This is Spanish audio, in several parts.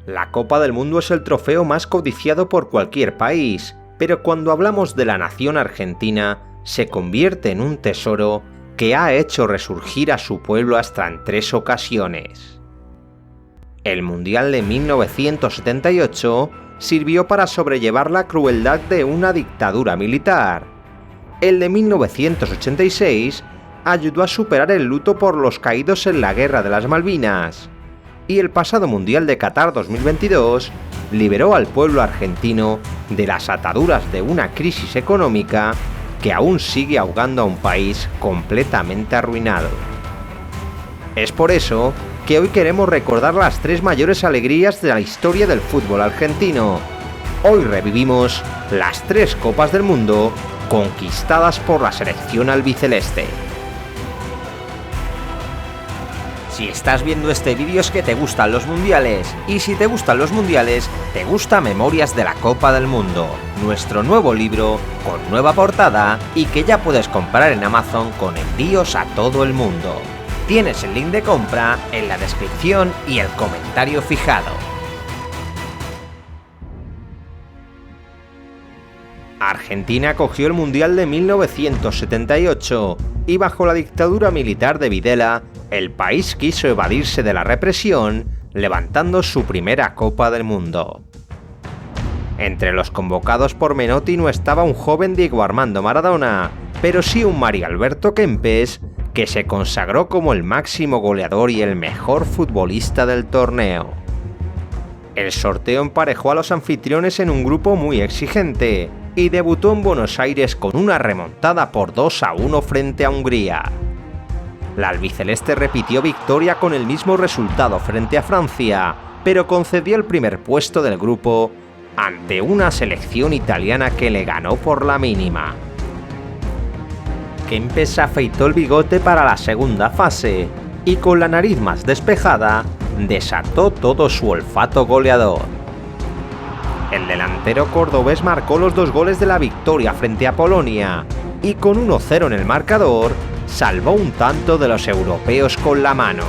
La Copa del Mundo es el trofeo más codiciado por cualquier país, pero cuando hablamos de la nación argentina, se convierte en un tesoro que ha hecho resurgir a su pueblo hasta en 3 ocasiones. El Mundial de 1978 sirvió para sobrellevar la crueldad de una dictadura militar. El de 1986 ayudó a superar el luto por los caídos en la Guerra de las Malvinas. Y el pasado Mundial de Qatar 2022 liberó al pueblo argentino de las ataduras de una crisis económica que aún sigue ahogando a un país completamente arruinado. Es por eso que hoy queremos recordar las 3 mayores alegrías de la historia del fútbol argentino. Hoy revivimos las 3 Copas del Mundo conquistadas por la selección albiceleste. Si estás viendo este vídeo es que te gustan los mundiales, y si te gustan los mundiales, te gusta Memorias de la Copa del Mundo, nuestro nuevo libro con nueva portada y que ya puedes comprar en Amazon con envíos a todo el mundo. Tienes el link de compra en la descripción y el comentario fijado. Argentina acogió el Mundial de 1978 y bajo la dictadura militar de Videla, el país quiso evadirse de la represión, levantando su primera Copa del Mundo. Entre los convocados por Menotti no estaba un joven Diego Armando Maradona, pero sí un Mario Alberto Kempes, que se consagró como el máximo goleador y el mejor futbolista del torneo. El sorteo emparejó a los anfitriones en un grupo muy exigente y debutó en Buenos Aires con una remontada por 2-1 frente a Hungría. La albiceleste repitió victoria con el mismo resultado frente a Francia, pero concedió el primer puesto del grupo ante una selección italiana que le ganó por la mínima. Kempes afeitó el bigote para la segunda fase y con la nariz más despejada desató todo su olfato goleador. El delantero cordobés marcó los 2 goles de la victoria frente a Polonia y con 1-0 en el marcador salvó un tanto de los europeos con la mano.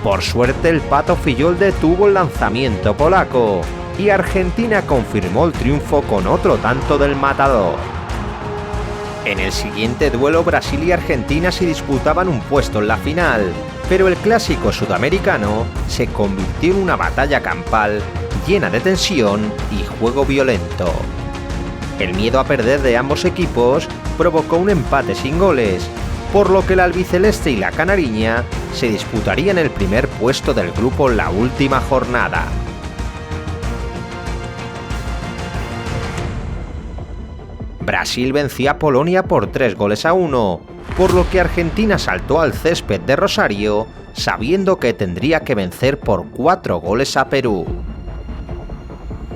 Por suerte el Pato Fillol detuvo el lanzamiento polaco y Argentina confirmó el triunfo con otro tanto del matador. En el siguiente duelo Brasil y Argentina se disputaban un puesto en la final, pero el clásico sudamericano se convirtió en una batalla campal llena de tensión y juego violento. El miedo a perder de ambos equipos provocó un empate sin goles, por lo que la albiceleste y la canariña se disputarían el primer puesto del grupo en la última jornada. Brasil venció a Polonia por 3-1, por lo que Argentina saltó al césped de Rosario sabiendo que tendría que vencer por 4 goles a Perú.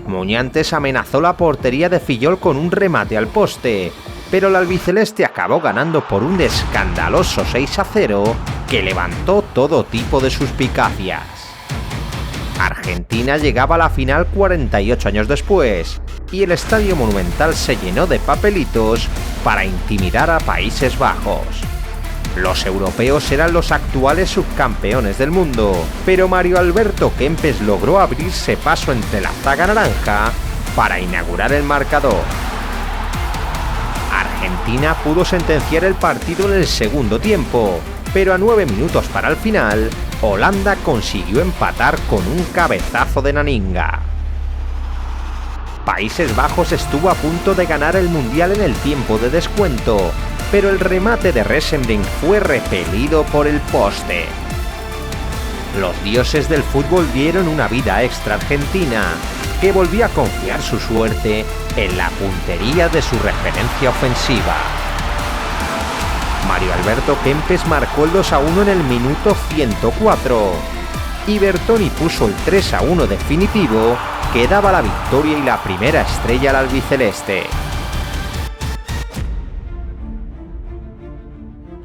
Muñantes amenazó la portería de Fillol con un remate al poste, pero la albiceleste acabó ganando por un escandaloso 6-0 que levantó todo tipo de suspicacias. Argentina llegaba a la final 48 años después, y el Estadio Monumental se llenó de papelitos para intimidar a Países Bajos. Los europeos eran los actuales subcampeones del mundo, pero Mario Alberto Kempes logró abrirse paso entre la zaga naranja para inaugurar el marcador. Argentina pudo sentenciar el partido en el segundo tiempo, pero a 9 minutos para el final, Holanda consiguió empatar con un cabezazo de Naninga. Países Bajos estuvo a punto de ganar el Mundial en el tiempo de descuento, pero el remate de Resenbrink fue repelido por el poste. Los dioses del fútbol dieron una vida extra a Argentina, que volvió a confiar su suerte en la puntería de su referencia ofensiva. Mario Alberto Kempes marcó el 2-1 en el minuto 104 y Bertoni puso el 3-1 definitivo que daba la victoria y la primera estrella al albiceleste.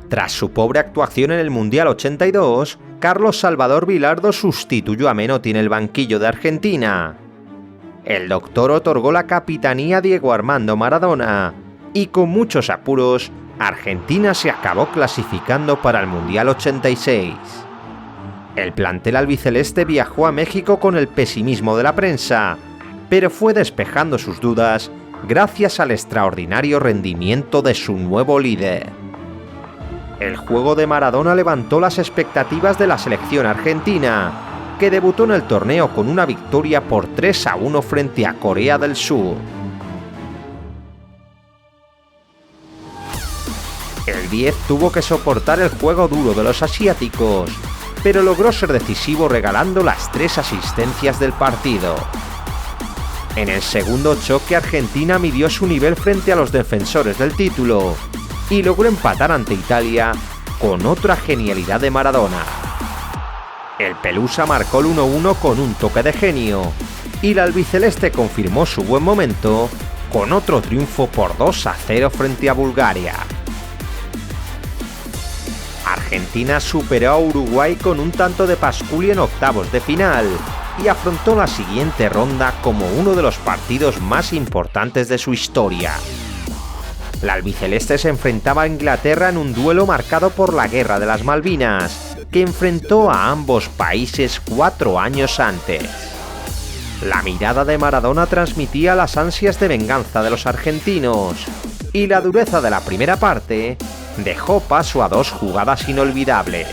Tras su pobre actuación en el Mundial 82, Carlos Salvador Vilardo sustituyó a Menotti en el banquillo de Argentina. El doctor otorgó la capitanía a Diego Armando Maradona y con muchos apuros, Argentina se acabó clasificando para el Mundial 86. El plantel albiceleste viajó a México con el pesimismo de la prensa, pero fue despejando sus dudas gracias al extraordinario rendimiento de su nuevo líder. El juego de Maradona levantó las expectativas de la selección argentina, que debutó en el torneo con una victoria por 3-1 frente a Corea del Sur. El 10 tuvo que soportar el juego duro de los asiáticos, pero logró ser decisivo regalando las 3 asistencias del partido. En el segundo choque, Argentina midió su nivel frente a los defensores del título y logró empatar ante Italia con otra genialidad de Maradona. El Pelusa marcó el 1-1 con un toque de genio y la albiceleste confirmó su buen momento con otro triunfo por 2-0 frente a Bulgaria. Argentina superó a Uruguay con un tanto de Pasculi en octavos de final y afrontó la siguiente ronda como uno de los partidos más importantes de su historia. La albiceleste se enfrentaba a Inglaterra en un duelo marcado por la Guerra de las Malvinas, que enfrentó a ambos países 4 años antes. La mirada de Maradona transmitía las ansias de venganza de los argentinos, y la dureza de la primera parte dejó paso a 2 jugadas inolvidables.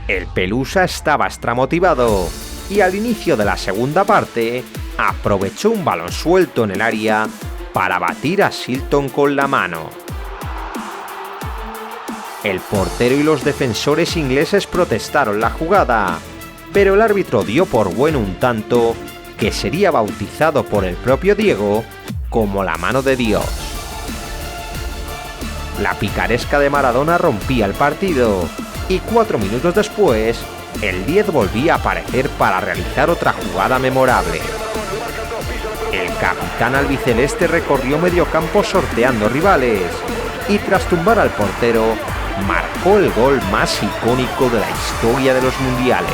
El Pelusa estaba extramotivado y al inicio de la segunda parte aprovechó un balón suelto en el área para batir a Shilton con la mano. El portero y los defensores ingleses protestaron la jugada, pero el árbitro dio por bueno un tanto que sería bautizado por el propio Diego como la mano de Dios. La picaresca de Maradona rompía el partido y 4 minutos después, el 10 volvía a aparecer para realizar otra jugada memorable. El capitán albiceleste recorrió medio campo sorteando rivales y tras tumbar al portero, marcó el gol más icónico de la historia de los mundiales.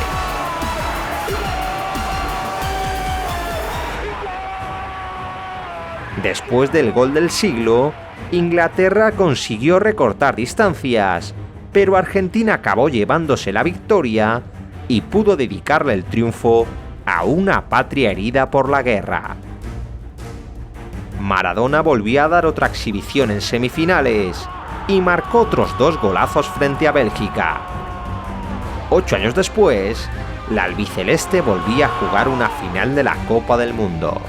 Después del gol del siglo, Inglaterra consiguió recortar distancias, pero Argentina acabó llevándose la victoria y pudo dedicarle el triunfo a una patria herida por la guerra. Maradona volvió a dar otra exhibición en semifinales y marcó otros 2 golazos frente a Bélgica. 8 años después, la albiceleste volvía a jugar una final de la Copa del Mundo.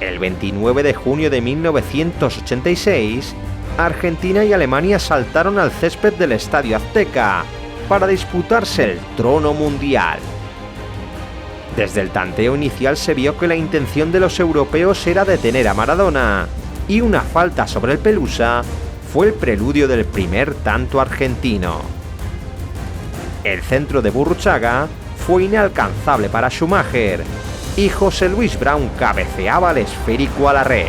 El 29 de junio de 1986, Argentina y Alemania saltaron al césped del Estadio Azteca para disputarse el trono mundial. Desde el tanteo inicial se vio que la intención de los europeos era detener a Maradona, y una falta sobre el Pelusa fue el preludio del primer tanto argentino. El centro de Burruchaga fue inalcanzable para Schumacher, y José Luis Brown cabeceaba el esférico a la red.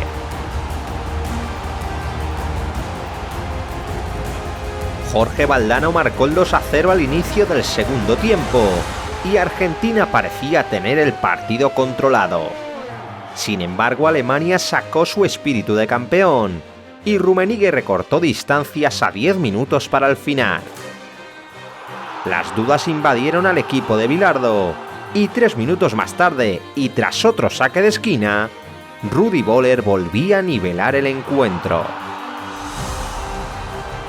Jorge Valdano marcó el 2-0 al inicio del segundo tiempo, y Argentina parecía tener el partido controlado. Sin embargo, Alemania sacó su espíritu de campeón, y Rummenigge recortó distancias a 10 minutos para el final. Las dudas invadieron al equipo de Bilardo, y 3 minutos más tarde, y tras otro saque de esquina, Rudi Völler volvía a nivelar el encuentro.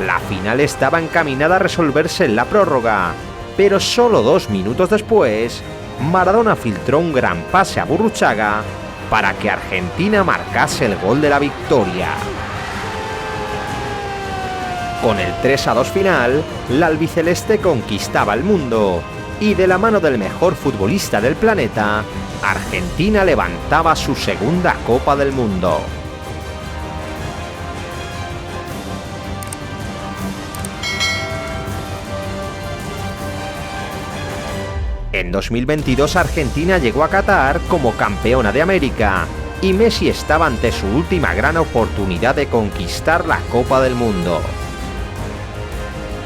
La final estaba encaminada a resolverse en la prórroga, pero solo 2 minutos después, Maradona filtró un gran pase a Burruchaga para que Argentina marcase el gol de la victoria. Con el 3-2 final, la albiceleste conquistaba el mundo, y de la mano del mejor futbolista del planeta, Argentina levantaba su segunda Copa del Mundo. En 2022 Argentina llegó a Qatar como campeona de América, y Messi estaba ante su última gran oportunidad de conquistar la Copa del Mundo.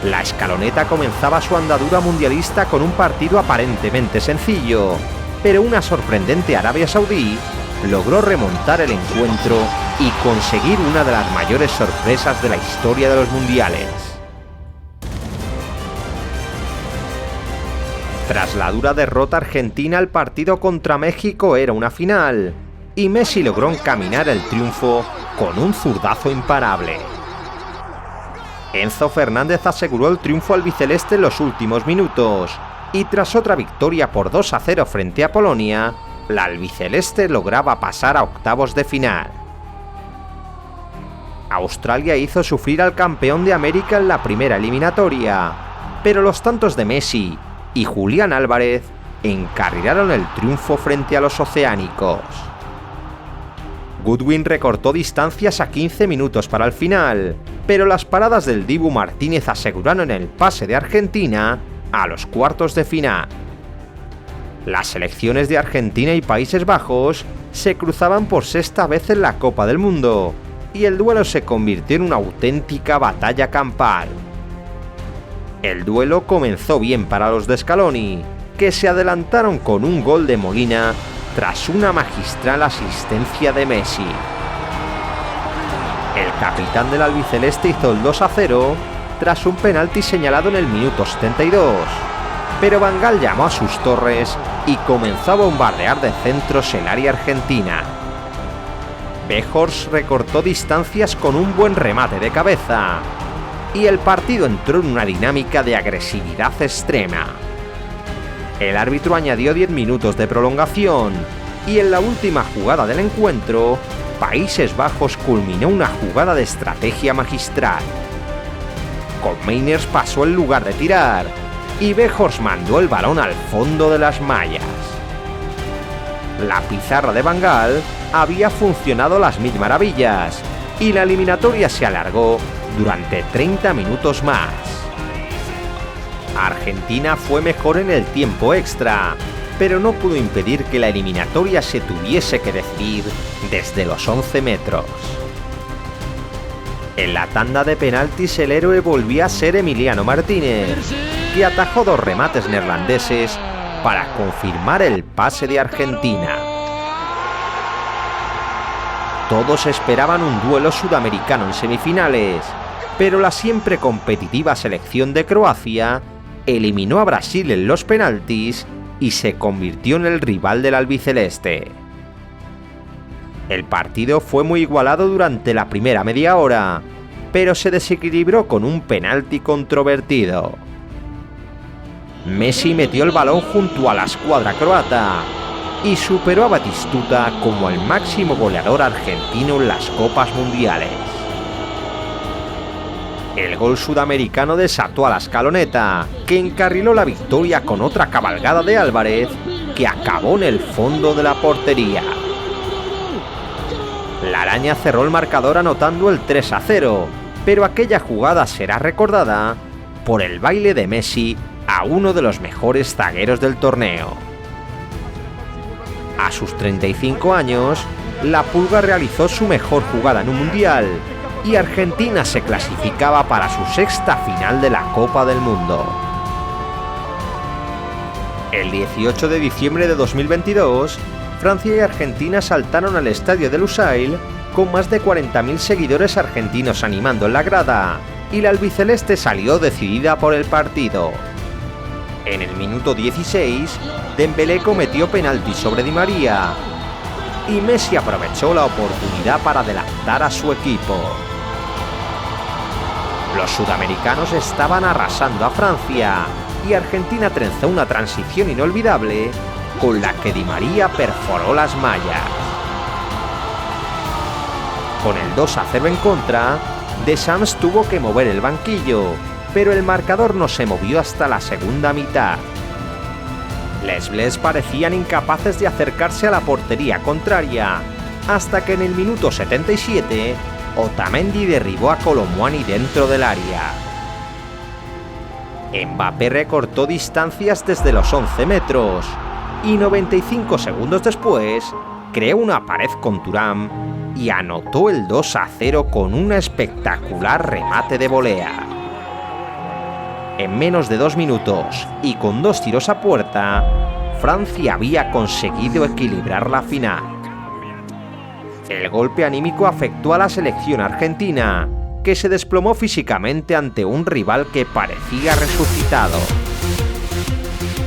La escaloneta comenzaba su andadura mundialista con un partido aparentemente sencillo, pero una sorprendente Arabia Saudí logró remontar el encuentro y conseguir una de las mayores sorpresas de la historia de los mundiales. Tras la dura derrota argentina, el partido contra México era una final, y Messi logró encaminar el triunfo con un zurdazo imparable. Enzo Fernández aseguró el triunfo albiceleste en los últimos minutos, y tras otra victoria por 2-0 frente a Polonia, la albiceleste lograba pasar a octavos de final. Australia hizo sufrir al campeón de América en la primera eliminatoria, pero los tantos de Messi y Julián Álvarez encarrilaron el triunfo frente a los oceánicos. Goodwin recortó distancias a 15 minutos para el final, pero las paradas del Dibu Martínez aseguraron el pase de Argentina a los cuartos de final. Las selecciones de Argentina y Países Bajos se cruzaban por sexta vez en la Copa del Mundo, y el duelo se convirtió en una auténtica batalla campal. El duelo comenzó bien para los de Scaloni, que se adelantaron con un gol de Molina tras una magistral asistencia de Messi. El capitán del albiceleste hizo el 2-0 tras un penalti señalado en el minuto 72, pero Van Gaal llamó a sus torres y comenzó a bombardear de centros el área argentina. Weghorst recortó distancias con un buen remate de cabeza, y el partido entró en una dinámica de agresividad extrema. El árbitro añadió 10 minutos de prolongación, y en la última jugada del encuentro, Países Bajos culminó una jugada de estrategia magistral. Koopmeiners pasó en lugar de tirar, y Weghorst mandó el balón al fondo de las mallas. La pizarra de Van Gaal había funcionado a las mil maravillas, y la eliminatoria se alargó durante 30 minutos más. Argentina fue mejor en el tiempo extra, pero no pudo impedir que la eliminatoria se tuviese que decidir desde los 11 metros. En la tanda de penaltis el héroe volvía a ser Emiliano Martínez, que atajó 2 remates neerlandeses para confirmar el pase de Argentina. Todos esperaban un duelo sudamericano en semifinales, pero la siempre competitiva selección de Croacia eliminó a Brasil en los penaltis y se convirtió en el rival del albiceleste. El partido fue muy igualado durante la primera media hora, pero se desequilibró con un penalti controvertido. Messi metió el balón junto a la escuadra croata y superó a Batistuta como el máximo goleador argentino en las Copas Mundiales. El gol sudamericano desató a la escaloneta, que encarriló la victoria con otra cabalgada de Álvarez, que acabó en el fondo de la portería. La araña cerró el marcador anotando el 3-0, pero aquella jugada será recordada por el baile de Messi a uno de los mejores zagueros del torneo. A sus 35 años, la Pulga realizó su mejor jugada en un mundial, y Argentina se clasificaba para su sexta final de la Copa del Mundo. El 18 de diciembre de 2022, Francia y Argentina saltaron al estadio de Lusail con más de 40.000 seguidores argentinos animando en la grada, y la albiceleste salió decidida por el partido. En el minuto 16, Dembélé cometió penalti sobre Di María, y Messi aprovechó la oportunidad para adelantar a su equipo. Los sudamericanos estaban arrasando a Francia, y Argentina trenzó una transición inolvidable con la que Di María perforó las mallas. Con el 2-0 en contra, Deschamps tuvo que mover el banquillo, pero el marcador no se movió hasta la segunda mitad. Les Bleus parecían incapaces de acercarse a la portería contraria, hasta que en el minuto 77, Otamendi derribó a Kolo Muani dentro del área. Mbappé recortó distancias desde los 11 metros, y 95 segundos después, creó una pared con Thuram y anotó el 2-0 con un espectacular remate de volea. En menos de 2 minutos y con 2 tiros a puerta, Francia había conseguido equilibrar la final. El golpe anímico afectó a la selección argentina, que se desplomó físicamente ante un rival que parecía resucitado.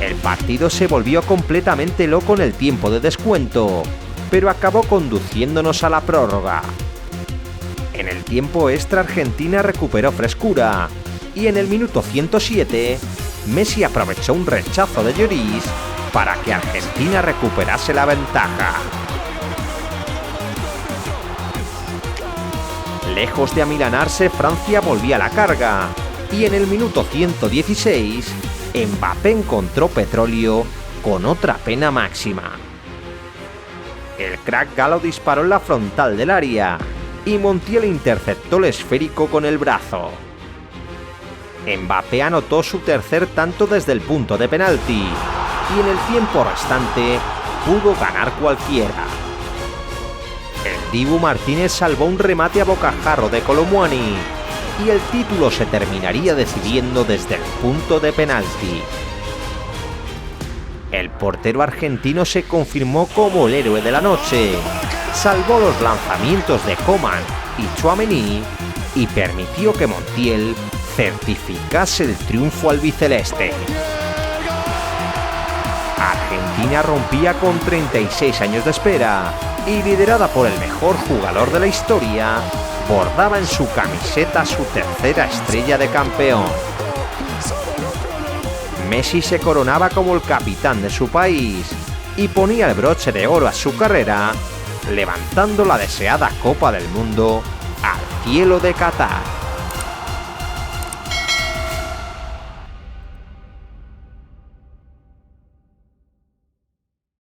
El partido se volvió completamente loco en el tiempo de descuento, pero acabó conduciéndonos a la prórroga. En el tiempo extra Argentina recuperó frescura y en el minuto 107 Messi aprovechó un rechazo de Lloris para que Argentina recuperase la ventaja. Lejos de amilanarse, Francia volvía a la carga y en el minuto 116 Mbappé encontró petróleo con otra pena máxima. El crack galo disparó en la frontal del área y Montiel interceptó el esférico con el brazo. Mbappé anotó su tercer tanto desde el punto de penalti y en el tiempo restante pudo ganar cualquiera. El Dibu Martínez salvó un remate a bocajarro de Kolo Muani y el título se terminaría decidiendo desde el punto de penalti. El portero argentino se confirmó como el héroe de la noche, salvó los lanzamientos de Coman y Tchouaméni y permitió que Montiel certificase el triunfo albiceleste. Argentina rompía con 36 años de espera y liderada por el mejor jugador de la historia, bordaba en su camiseta su tercera estrella de campeón. Messi se coronaba como el capitán de su país y ponía el broche de oro a su carrera, levantando la deseada Copa del Mundo al cielo de Qatar.